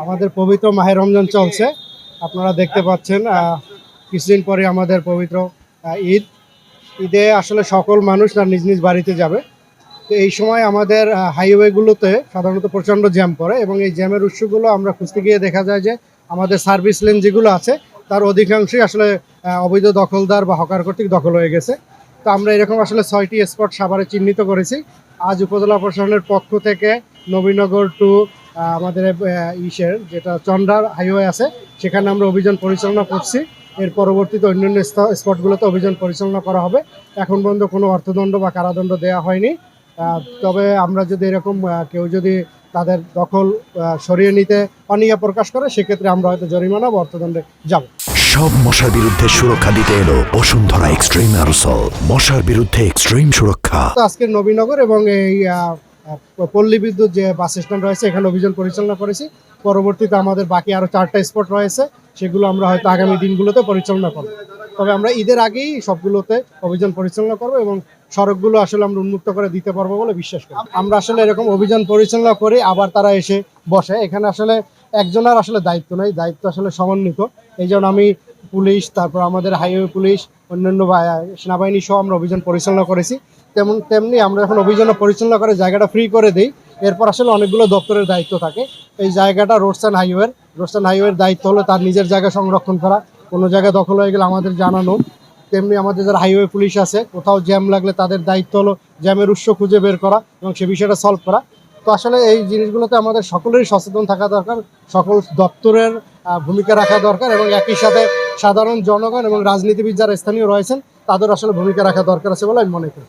আমাদের পবিত্র মাহে রমজান চলছে। আপনারা দেখতে পাচ্ছেন কিছুদিন পরে আমাদের পবিত্র ঈদ। ঈদে আসলে সকল মানুষ তার নিজ নিজ বাড়িতে যাবে। তো এই সময় আমাদের হাইওয়েগুলোতে সাধারণত প্রচণ্ড জ্যাম পড়ে এবং এই জ্যামের উৎসগুলো আমরা খুঁজতে গিয়ে দেখা যায় যে আমাদের সার্ভিস লেন যেগুলো আছে তার অধিকাংশই আসলে অবৈধ দখলদার বা হকার কর্তৃক দখল হয়ে গেছে। তো আমরা এরকম আসলে 6টি স্পট সাভারে চিহ্নিত করেছি। আজ উপজেলা প্রশাসনের পক্ষ থেকে নবীনগর টু আমাদের ইসের যেটা চন্দ্রার হাইওয়ে আছে সেখানে আমরা অভিযান পরিচালনা করছি। এর পরবর্তীতে অন্যান্য স্পটগুলোতে অভিযান পরিচালনা করা হবে। এখন পর্যন্ত কোনো অর্থদণ্ড বা কারাদণ্ড দেওয়া হয়নি। তবে আমরা যদি এরকম কেউ যদি তাদের দখল সরিয়ে নিতে অনীহা প্রকাশ করে সেক্ষেত্রে আমরা হয়তো জরিমানা বা অর্থদণ্ডে যাব। সব মশার বিরুদ্ধে সুরক্ষা দিতে এলো বসুন্ধরা এক্সট্রিম অ্যারোসল, মশার বিরুদ্ধে এক্সট্রিম সুরক্ষা। আজকে নবীনগর এবং এই পল্লী বিদ্যুৎ যে বাস স্ট্যান্ড রয়েছে এখানে অভিযান পরিচালনা করেছি। পরবর্তীতে আমাদের বাকি আরও 4টা স্পট রয়েছে, সেগুলো আমরা হয়তো আগামী দিনগুলোতে পরিচালনা করব। তবে আমরা ঈদের আগেই সবগুলোতে অভিযান পরিচালনা করব এবং সড়কগুলো আসলে আমরা উন্মুক্ত করে দিতে পারবো বলে বিশ্বাস করি। আমরা আসলে এরকম অভিযান পরিচালনা করে আবার তারা এসে বসে। এখানে আসলে একজনের আসলে দায়িত্ব নেই, দায়িত্ব আসলে সমন্বিত। এই জন্য আমি পুলিশ, তারপর আমাদের হাইওয়ে পুলিশ, অন্যান্য সেনাবাহিনী সহ আমরা অভিযান পরিচালনা করেছি। তেমনি আমরা যখন অভিযান পরিচালনা করে জায়গাটা ফ্রি করে দিই, এরপর আসলে অনেকগুলো দপ্তরের দায়িত্ব থাকে। এই জায়গাটা রোডস অ্যান্ড হাইওয়ের দায়িত্ব হলো তার নিজের জায়গা সংরক্ষণ করা, কোনো জায়গায় দখল হয়ে গেলে আমাদের জানানো। তেমনি আমাদের যারা হাইওয়ে পুলিশ আছে কোথাও জ্যাম লাগলে তাদের দায়িত্ব হলো জ্যামের উৎস খুঁজে বের করা এবং সে বিষয়টা সলভ করা। তো আসলে এই জিনিসগুলোতে আমাদের সকলেরই সচেতন থাকা দরকার, সকল দপ্তরের ভূমিকা রাখা দরকার এবং একই সাথে সাধারণ জনগণ এবং রাজনীতিবিদ যারা স্থানীয় রয়েছেন তাদের আসলে ভূমিকা রাখা দরকার আছে বলে আমি মনে করি।